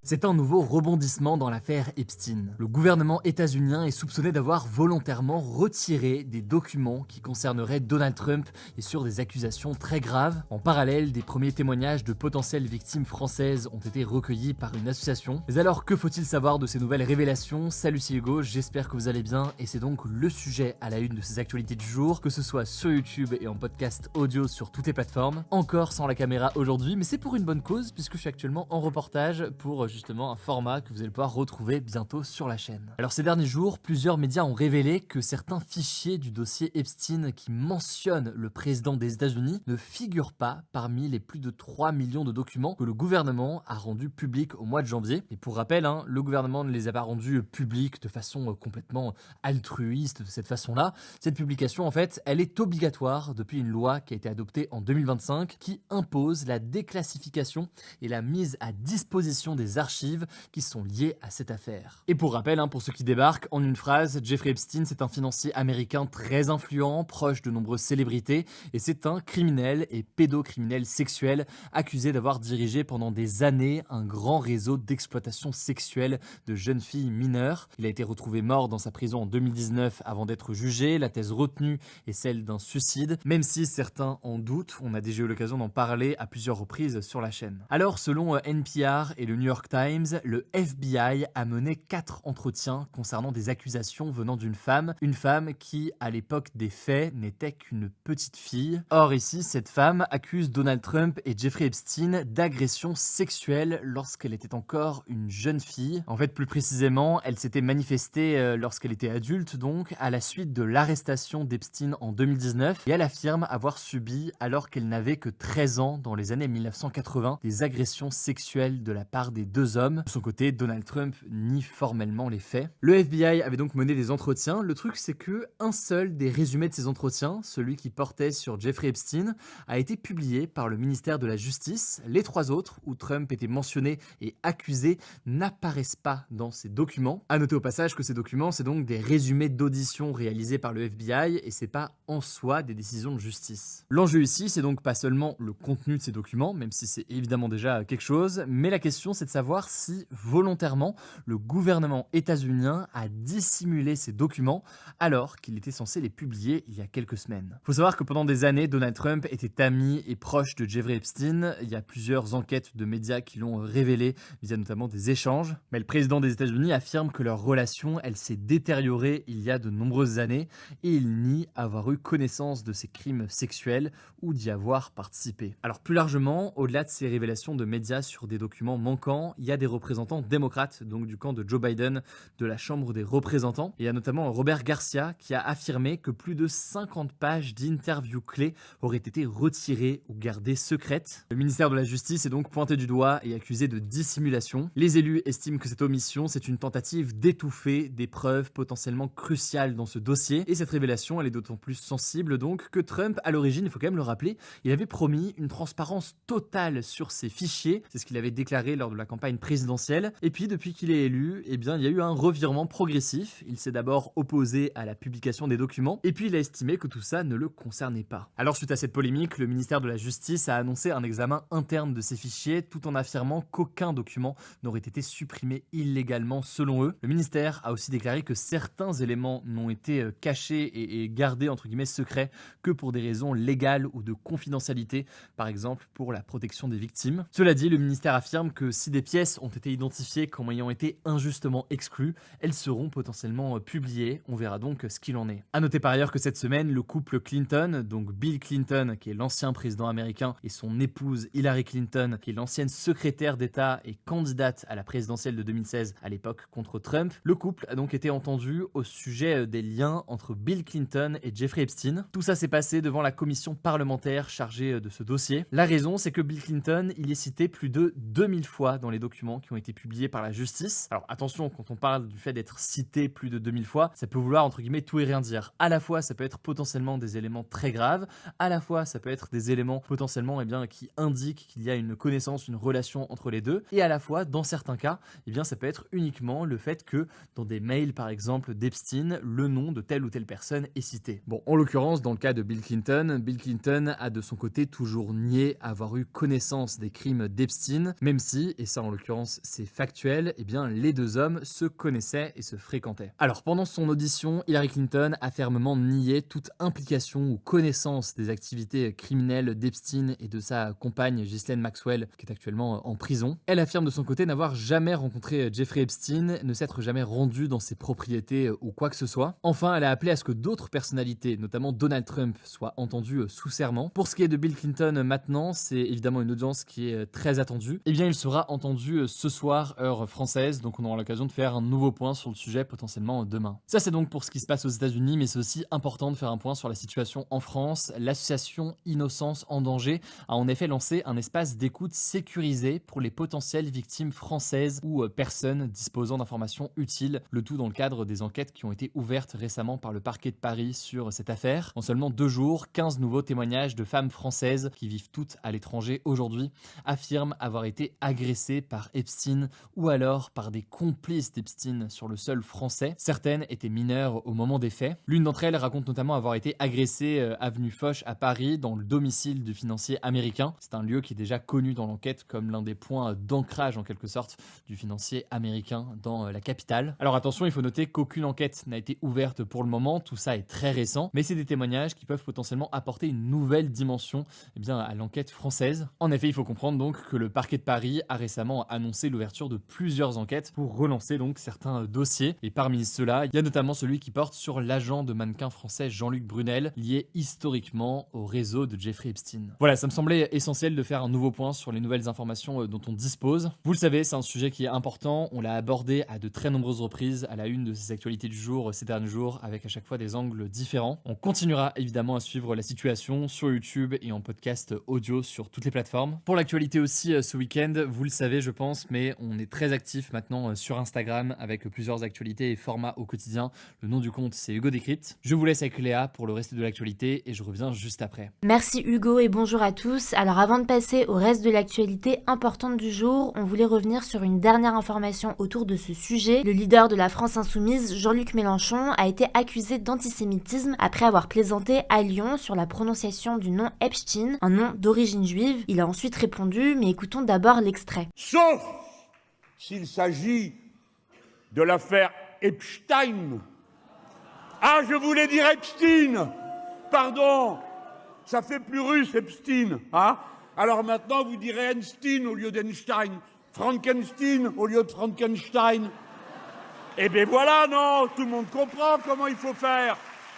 C'est un nouveau rebondissement dans l'affaire Epstein. Le gouvernement états-unien est soupçonné d'avoir volontairement retiré des documents qui concerneraient Donald Trump et sur des accusations très graves. En parallèle, des premiers témoignages de potentielles victimes françaises ont été recueillis par une association. Mais alors, que faut-il savoir de ces nouvelles révélations? Salut, c'est Hugo, j'espère que vous allez bien et c'est donc le sujet à la une de ces actualités du jour, que ce soit sur YouTube et en podcast audio sur toutes les plateformes. Encore sans la caméra aujourd'hui, mais c'est pour une bonne cause puisque je suis actuellement en reportage pour justement un format que vous allez pouvoir retrouver bientôt sur la chaîne. Alors ces derniers jours, plusieurs médias ont révélé que certains fichiers du dossier Epstein qui mentionnent le président des États-Unis ne figurent pas parmi les plus de 3 millions de documents que le gouvernement a rendus publics au mois de janvier. Et pour rappel, le gouvernement ne les a pas rendus publics de façon complètement altruiste de cette façon-là. Cette publication, en fait, elle est obligatoire depuis une loi qui a été adoptée en 2025 qui impose la déclassification et la mise à disposition des archives qui sont liées à cette affaire. Et pour rappel, pour ceux qui débarquent, en une phrase, Jeffrey Epstein, c'est un financier américain très influent, proche de nombreuses célébrités, et c'est un criminel et pédocriminel sexuel accusé d'avoir dirigé pendant des années un grand réseau d'exploitation sexuelle de jeunes filles mineures. Il a été retrouvé mort dans sa prison en 2019 avant d'être jugé. La thèse retenue est celle d'un suicide, même si certains en doutent. On a déjà eu l'occasion d'en parler à plusieurs reprises sur la chaîne. Alors, selon NPR et le New York Times, le FBI a mené 4 entretiens concernant des accusations venant d'une femme, une femme qui, à l'époque des faits, n'était qu'une petite fille. Or ici, cette femme accuse Donald Trump et Jeffrey Epstein d'agression sexuelle lorsqu'elle était encore une jeune fille. En fait, plus précisément, elle s'était manifestée lorsqu'elle était adulte, donc, à la suite de l'arrestation d'Epstein en 2019, et elle affirme avoir subi, alors qu'elle n'avait que 13 ans dans les années 1980, des agressions sexuelles de la part des deux hommes. De son côté, Donald Trump nie formellement les faits. Le FBI avait donc mené des entretiens. Le truc, c'est que un seul des résumés de ces entretiens, celui qui portait sur Jeffrey Epstein, a été publié par le ministère de la Justice. Les 3 autres, où Trump était mentionné et accusé, n'apparaissent pas dans ces documents. À noter au passage que ces documents, c'est donc des résumés d'auditions réalisés par le FBI et c'est pas en soi des décisions de justice. L'enjeu ici, c'est donc pas seulement le contenu de ces documents, même si c'est évidemment déjà quelque chose, mais la question c'est de savoir si volontairement le gouvernement états-unien a dissimulé ces documents alors qu'il était censé les publier il y a quelques semaines. Faut savoir que pendant des années, Donald Trump était ami et proche de Jeffrey Epstein. Il y a plusieurs enquêtes de médias qui l'ont révélé via notamment des échanges. Mais le président des États-Unis affirme que leur relation, elle s'est détériorée il y a de nombreuses années et il nie avoir eu connaissance de ces crimes sexuels ou d'y avoir participé. Alors plus largement, au-delà de ces révélations de médias sur des documents manquants, il y a des représentants démocrates, donc du camp de Joe Biden, de la Chambre des représentants. Et il y a notamment Robert Garcia qui a affirmé que plus de 50 pages d'interviews clés auraient été retirées ou gardées secrètes. Le ministère de la Justice est donc pointé du doigt et accusé de dissimulation. Les élus estiment que cette omission, c'est une tentative d'étouffer des preuves potentiellement cruciales dans ce dossier. Et cette révélation, elle est d'autant plus sensible donc que Trump, à l'origine, il faut quand même le rappeler, il avait promis une transparence totale sur ses fichiers. C'est ce qu'il avait déclaré lors de la campagne présidentielle. Et puis, depuis qu'il est élu, il y a eu un revirement progressif. Il s'est d'abord opposé à la publication des documents, et puis il a estimé que tout ça ne le concernait pas. Alors, suite à cette polémique, le ministère de la Justice a annoncé un examen interne de ces fichiers, tout en affirmant qu'aucun document n'aurait été supprimé illégalement selon eux. Le ministère a aussi déclaré que certains éléments n'ont été cachés et gardés entre guillemets secrets que pour des raisons légales ou de confidentialité, par exemple pour la protection des victimes. Cela dit, le ministère affirme que si des pièces ont été identifiées comme ayant été injustement exclues, elles seront potentiellement publiées. On verra donc ce qu'il en est. À noter par ailleurs que cette semaine, le couple Clinton, donc Bill Clinton, qui est l'ancien président américain, et son épouse Hillary Clinton, qui est l'ancienne secrétaire d'État et candidate à la présidentielle de 2016 à l'époque contre Trump, le couple a donc été entendu au sujet des liens entre Bill Clinton et Jeffrey Epstein. Tout ça s'est passé devant la commission parlementaire chargée de ce dossier. La raison, c'est que Bill Clinton, il est cité plus de 2000 fois dans les documents qui ont été publiés par la justice. Alors attention, quand on parle du fait d'être cité plus de 2000 fois, ça peut vouloir entre guillemets tout et rien dire. À la fois, ça peut être potentiellement des éléments très graves, à la fois, ça peut être des éléments potentiellement qui indiquent qu'il y a une connaissance, une relation entre les deux, et à la fois, dans certains cas, ça peut être uniquement le fait que dans des mails par exemple d'Epstein, le nom de telle ou telle personne est cité. Bon, en l'occurrence, dans le cas de Bill Clinton a de son côté toujours nié avoir eu connaissance des crimes d'Epstein, même si, et ça en l'occurrence l'occurrence c'est factuel, eh bien les deux hommes se connaissaient et se fréquentaient. Alors pendant son audition, Hillary Clinton a fermement nié toute implication ou connaissance des activités criminelles d'Epstein et de sa compagne Ghislaine Maxwell, qui est actuellement en prison. Elle affirme de son côté n'avoir jamais rencontré Jeffrey Epstein, ne s'être jamais rendue dans ses propriétés ou quoi que ce soit. Enfin, elle a appelé à ce que d'autres personnalités, notamment Donald Trump, soient entendues sous serment. Pour ce qui est de Bill Clinton maintenant, c'est évidemment une audience qui est très attendue. Eh bien, il sera entendu ce soir, heure française, donc on aura l'occasion de faire un nouveau point sur le sujet potentiellement demain. Ça, c'est donc pour ce qui se passe aux États-Unis, mais c'est aussi important de faire un point sur la situation en France. L'association Innocence en danger a en effet lancé un espace d'écoute sécurisé pour les potentielles victimes françaises ou personnes disposant d'informations utiles, le tout dans le cadre des enquêtes qui ont été ouvertes récemment par le parquet de Paris sur cette affaire. En seulement 2 jours, 15 nouveaux témoignages de femmes françaises qui vivent toutes à l'étranger aujourd'hui affirment avoir été agressées par Epstein ou alors par des complices d'Epstein sur le sol français. Certaines étaient mineures au moment des faits. L'une d'entre elles raconte notamment avoir été agressée avenue Foch à Paris dans le domicile du financier américain. C'est un lieu qui est déjà connu dans l'enquête comme l'un des points d'ancrage en quelque sorte du financier américain dans la capitale. Alors attention, il faut noter qu'aucune enquête n'a été ouverte pour le moment, tout ça est très récent, mais c'est des témoignages qui peuvent potentiellement apporter une nouvelle dimension à l'enquête française. En effet, il faut comprendre donc que le parquet de Paris a récemment annoncé l'ouverture de plusieurs enquêtes pour relancer donc certains dossiers, et parmi ceux-là, il y a notamment celui qui porte sur l'agent de mannequin français Jean-Luc Brunel, lié historiquement au réseau de Jeffrey Epstein. Voilà, ça me semblait essentiel de faire un nouveau point sur les nouvelles informations dont on dispose. Vous le savez, c'est un sujet qui est important, on l'a abordé à de très nombreuses reprises à la une de ces actualités du jour ces derniers jours, avec à chaque fois des angles différents. On continuera évidemment à suivre la situation sur YouTube et en podcast audio sur toutes les plateformes. Pour l'actualité aussi ce week-end, vous le savez je pense, mais on est très actif maintenant sur Instagram avec plusieurs actualités et formats au quotidien. Le nom du compte c'est Hugo Décrypte. Je vous laisse avec Léa pour le reste de l'actualité et je reviens juste après. Merci Hugo et bonjour à tous. Alors avant de passer au reste de l'actualité importante du jour, on voulait revenir sur une dernière information autour de ce sujet. Le leader de la France Insoumise, Jean-Luc Mélenchon, a été accusé d'antisémitisme après avoir plaisanté à Lyon sur la prononciation du nom Epstein, un nom d'origine juive. Il a ensuite répondu, mais écoutons d'abord l'extrait. Sauf s'il s'agit de l'affaire Epstein. Ah, je voulais dire Epstein. Pardon, ça fait plus russe Epstein, hein? Alors maintenant vous direz Einstein au lieu d'Einstein, Frankenstein au lieu de Frankenstein. Eh bien voilà, non, tout le monde comprend comment il faut faire.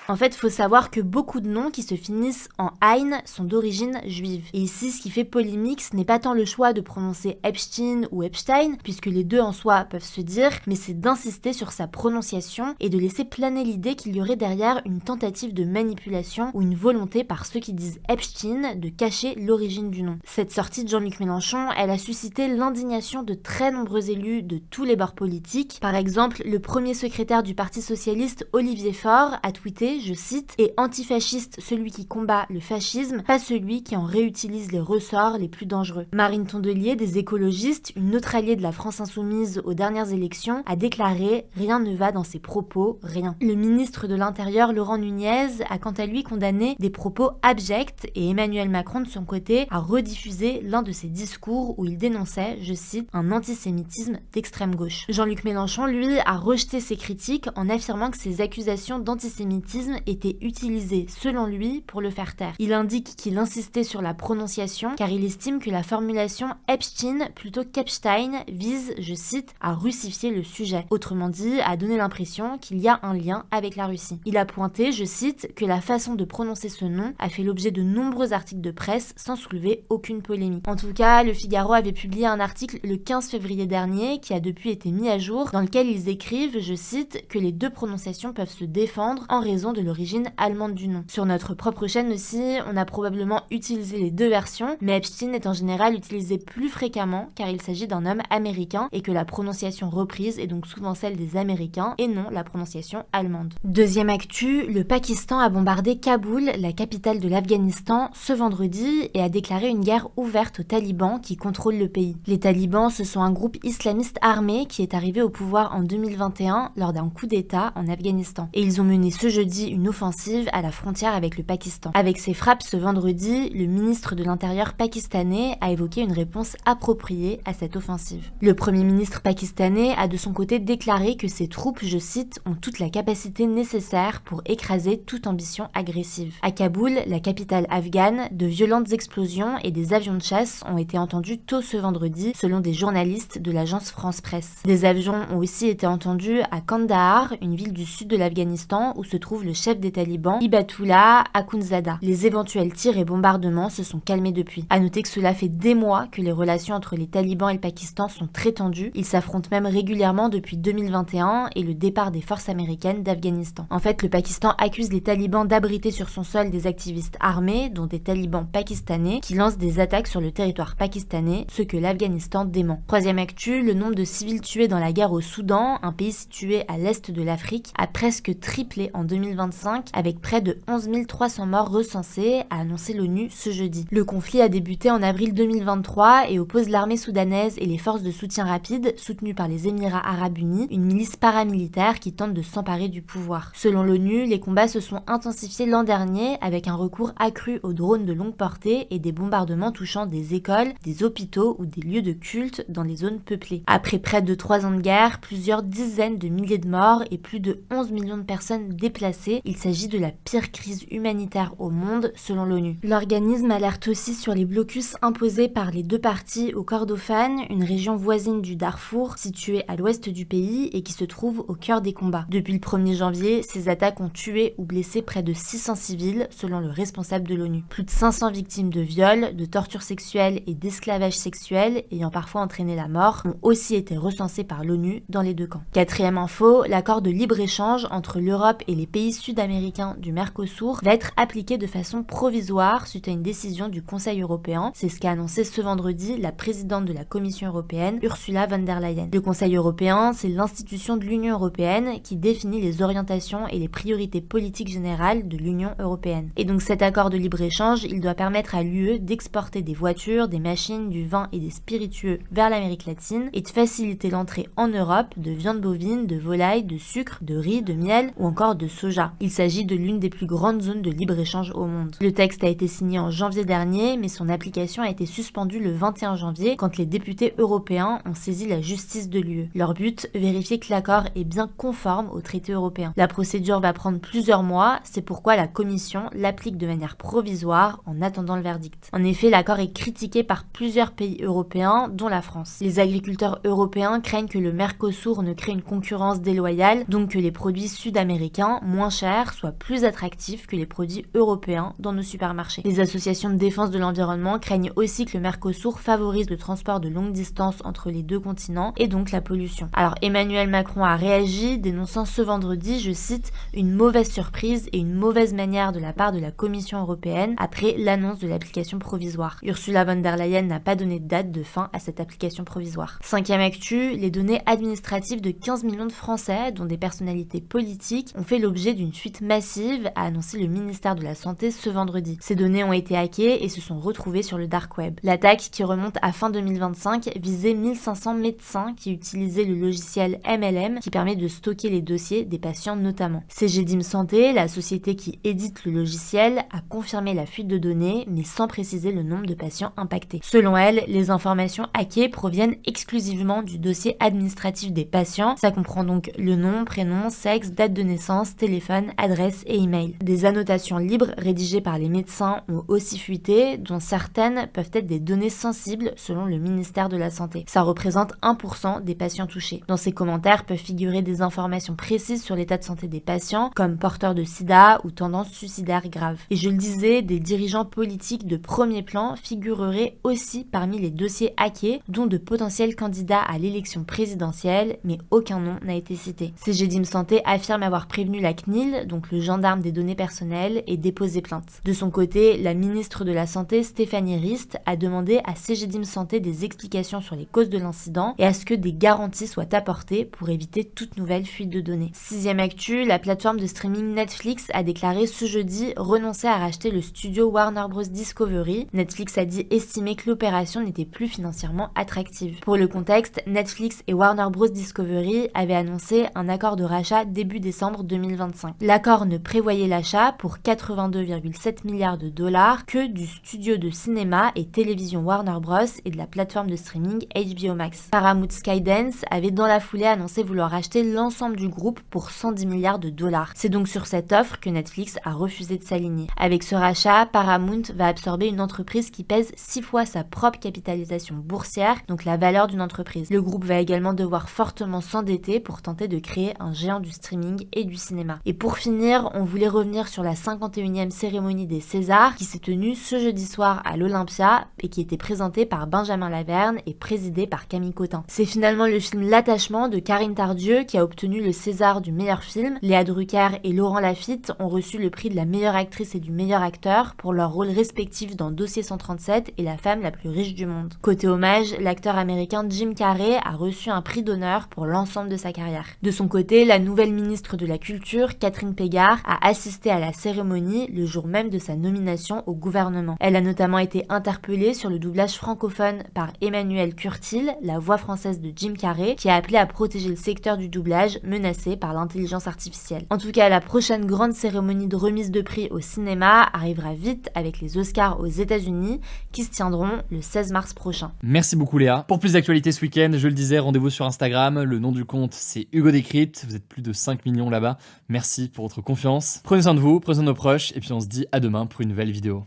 En fait, il faut savoir que beaucoup de noms qui se finissent en Ein sont d'origine juive. Et ici, ce qui fait polémique, ce n'est pas tant le choix de prononcer Epstein ou Epstein, puisque les deux en soi peuvent se dire, mais c'est d'insister sur sa prononciation et de laisser planer l'idée qu'il y aurait derrière une tentative de manipulation ou une volonté par ceux qui disent Epstein de cacher l'origine du nom. Cette sortie de Jean-Luc Mélenchon, elle a suscité l'indignation de très nombreux élus de tous les bords politiques. Par exemple, le premier secrétaire du Parti socialiste, Olivier Faure, a tweeté, je cite, « est antifasciste celui qui combat le fascisme, pas celui qui en réutilise les ressorts les plus dangereux. » Marine Tondelier, des écologistes, une autre alliée de la France Insoumise aux dernières élections, a déclaré « Rien ne va dans ses propos, rien ». Le ministre de l'Intérieur, Laurent Nunez, a quant à lui condamné des propos abjects et Emmanuel Macron, de son côté, a rediffusé l'un de ses discours où il dénonçait, je cite, « un antisémitisme d'extrême gauche ». Jean-Luc Mélenchon, lui, a rejeté ces critiques en affirmant que ces accusations d'antisémitisme était utilisé selon lui pour le faire taire. Il indique qu'il insistait sur la prononciation car il estime que la formulation Epstein plutôt qu'Epstein vise, je cite, à russifier le sujet. Autrement dit, à donner l'impression qu'il y a un lien avec la Russie. Il a pointé, je cite, que la façon de prononcer ce nom a fait l'objet de nombreux articles de presse sans soulever aucune polémique. En tout cas, Le Figaro avait publié un article le 15 février dernier qui a depuis été mis à jour dans lequel ils écrivent, je cite, que les deux prononciations peuvent se défendre en raison de l'origine allemande du nom. Sur notre propre chaîne aussi, on a probablement utilisé les deux versions, mais Epstein est en général utilisé plus fréquemment car il s'agit d'un homme américain et que la prononciation reprise est donc souvent celle des Américains et non la prononciation allemande. Deuxième actu, le Pakistan a bombardé Kaboul, la capitale de l'Afghanistan, ce vendredi et a déclaré une guerre ouverte aux talibans qui contrôlent le pays. Les talibans, ce sont un groupe islamiste armé qui est arrivé au pouvoir en 2021 lors d'un coup d'État en Afghanistan. Et ils ont mené ce jeudi étudie une offensive à la frontière avec le Pakistan. Avec ses frappes ce vendredi, le ministre de l'Intérieur pakistanais a évoqué une réponse appropriée à cette offensive. Le premier ministre pakistanais a de son côté déclaré que ses troupes, je cite, ont toute la capacité nécessaire pour écraser toute ambition agressive. À Kaboul, la capitale afghane, de violentes explosions et des avions de chasse ont été entendus tôt ce vendredi, selon des journalistes de l'agence France Presse. Des avions ont aussi été entendus à Kandahar, une ville du sud de l'Afghanistan où se trouve le chef des talibans, Hibatullah Akhundzada. Les éventuels tirs et bombardements se sont calmés depuis. À noter que cela fait des mois que les relations entre les talibans et le Pakistan sont très tendues. Ils s'affrontent même régulièrement depuis 2021 et le départ des forces américaines d'Afghanistan. En fait, le Pakistan accuse les talibans d'abriter sur son sol des activistes armés, dont des talibans pakistanais, qui lancent des attaques sur le territoire pakistanais, ce que l'Afghanistan dément. Troisième actu, le nombre de civils tués dans la guerre au Soudan, un pays situé à l'est de l'Afrique, a presque triplé en 2025, avec près de 11 300 morts recensés, a annoncé l'ONU ce jeudi. Le conflit a débuté en avril 2023 et oppose l'armée soudanaise et les forces de soutien rapide, soutenues par les Émirats arabes unis, une milice paramilitaire qui tente de s'emparer du pouvoir. Selon l'ONU, les combats se sont intensifiés l'an dernier avec un recours accru aux drones de longue portée et des bombardements touchant des écoles, des hôpitaux ou des lieux de culte dans les zones peuplées. Après près de 3 ans de guerre, plusieurs dizaines de milliers de morts et plus de 11 millions de personnes déplacées, il s'agit de la pire crise humanitaire au monde selon l'ONU. L'organisme alerte aussi sur les blocus imposés par les deux parties au Kordofan, une région voisine du Darfour située à l'ouest du pays et qui se trouve au cœur des combats. Depuis le 1er janvier, ces attaques ont tué ou blessé près de 600 civils selon le responsable de l'ONU. Plus de 500 victimes de viols, de tortures sexuelles et d'esclavage sexuel ayant parfois entraîné la mort ont aussi été recensées par l'ONU dans les deux camps. Quatrième info, l'accord de libre-échange entre l'Europe et les pays sud-américains du Mercosur va être appliqué de façon provisoire suite à une décision du Conseil européen. C'est ce qu'a annoncé ce vendredi la présidente de la Commission européenne, Ursula von der Leyen. Le Conseil européen, c'est l'institution de l'Union européenne qui définit les orientations et les priorités politiques générales de l'Union européenne. Et donc cet accord de libre-échange, il doit permettre à l'UE d'exporter des voitures, des machines, du vin et des spiritueux vers l'Amérique latine et de faciliter l'entrée en Europe de viande bovine, de volaille, de sucre, de riz, de miel ou encore de soja. Il s'agit de l'une des plus grandes zones de libre-échange au monde. Le texte a été signé en janvier dernier, mais son application a été suspendue le 21 janvier quand les députés européens ont saisi la justice de l'UE. Leur but, vérifier que l'accord est bien conforme au traité européen. La procédure va prendre plusieurs mois, c'est pourquoi la Commission l'applique de manière provisoire en attendant le verdict. En effet, l'accord est critiqué par plusieurs pays européens, dont la France. Les agriculteurs européens craignent que le Mercosur ne crée une concurrence déloyale, donc que les produits sud-américains, moins chers, soient plus attractifs que les produits européens dans nos supermarchés. Les associations de défense de l'environnement craignent aussi que le Mercosur favorise le transport de longue distance entre les deux continents et donc la pollution. Alors Emmanuel Macron a réagi, dénonçant ce vendredi, je cite, une mauvaise surprise et une mauvaise manière de la part de la Commission européenne après l'annonce de l'application provisoire. Ursula von der Leyen n'a pas donné de date de fin à cette application provisoire. Cinquième actu, les données administratives de 15 millions de Français, dont des personnalités politiques, ont fait l'objet d'une fuite massive, a annoncé le ministère de la Santé ce vendredi. Ces données ont été hackées et se sont retrouvées sur le dark web. L'attaque, qui remonte à fin 2025, visait 1500 médecins qui utilisaient le logiciel MLM qui permet de stocker les dossiers des patients notamment. Cegedim Santé, la société qui édite le logiciel, a confirmé la fuite de données mais sans préciser le nombre de patients impactés. Selon elle, les informations hackées proviennent exclusivement du dossier administratif des patients. Ça comprend donc le nom, prénom, sexe, date de naissance, téléphone, adresse et email. Des annotations libres rédigées par les médecins ont aussi fuité, dont certaines peuvent être des données sensibles selon le ministère de la Santé. Ça représente 1% des patients touchés. Dans ces commentaires peuvent figurer des informations précises sur l'état de santé des patients, comme porteurs de sida ou tendances suicidaires graves. Et je le disais, des dirigeants politiques de premier plan figureraient aussi parmi les dossiers hackés, dont de potentiels candidats à l'élection présidentielle, mais aucun nom n'a été cité. Cegedim Santé affirme avoir prévenu la CNIL, donc le gendarme des données personnelles, et déposé plainte. De son côté, la ministre de la Santé, Stéphanie Rist, a demandé à Cegedim Santé des explications sur les causes de l'incident et à ce que des garanties soient apportées pour éviter toute nouvelle fuite de données. Sixième actu, la plateforme de streaming Netflix a déclaré ce jeudi renoncer à racheter le studio Warner Bros Discovery. Netflix a dit estimer que l'opération n'était plus financièrement attractive. Pour le contexte, Netflix et Warner Bros Discovery avaient annoncé un accord de rachat début décembre 2025. prochain. L'accord ne prévoyait l'achat pour 82,7 milliards de dollars que du studio de cinéma et télévision Warner Bros. Et de la plateforme de streaming HBO Max. Paramount Skydance avait dans la foulée annoncé vouloir acheter l'ensemble du groupe pour 110 milliards de dollars. C'est donc sur cette offre que Netflix a refusé de s'aligner. Avec ce rachat, Paramount va absorber une entreprise qui pèse 6 fois sa propre capitalisation boursière, donc la valeur d'une entreprise. Le groupe va également devoir fortement s'endetter pour tenter de créer un géant du streaming et du cinéma. Et pour finir, on voulait revenir sur la 51e cérémonie des Césars qui s'est tenue ce jeudi soir à l'Olympia et qui était présentée par Benjamin Laverne et présidée par Camille Cotin. C'est finalement le film L'Attachement de Karine Tardieu qui a obtenu le César du meilleur film. Léa Drucker et Laurent Lafitte ont reçu le prix de la meilleure actrice et du meilleur acteur pour leurs rôles respectifs dans Dossier 137 et La femme la plus riche du monde. Côté hommage, l'acteur américain Jim Carrey a reçu un prix d'honneur pour l'ensemble de sa carrière. De son côté, la nouvelle ministre de la Culture, Catherine Pégard, a assisté à la cérémonie le jour même de sa nomination au gouvernement. Elle a notamment été interpellée sur le doublage francophone par Emmanuel Curtil, la voix française de Jim Carrey, qui a appelé à protéger le secteur du doublage menacé par l'intelligence artificielle. En tout cas, la prochaine grande cérémonie de remise de prix au cinéma arrivera vite avec les Oscars aux États-Unis qui se tiendront le 16 mars prochain. Merci beaucoup Léa. Pour plus d'actualités ce week-end, je le disais, rendez-vous sur Instagram. Le nom du compte, c'est Hugo Décrypte. Vous êtes plus de 5 millions là-bas. Merci pour votre confiance. Prenez soin de vous, prenez soin de nos proches, et puis on se dit à demain pour une nouvelle vidéo.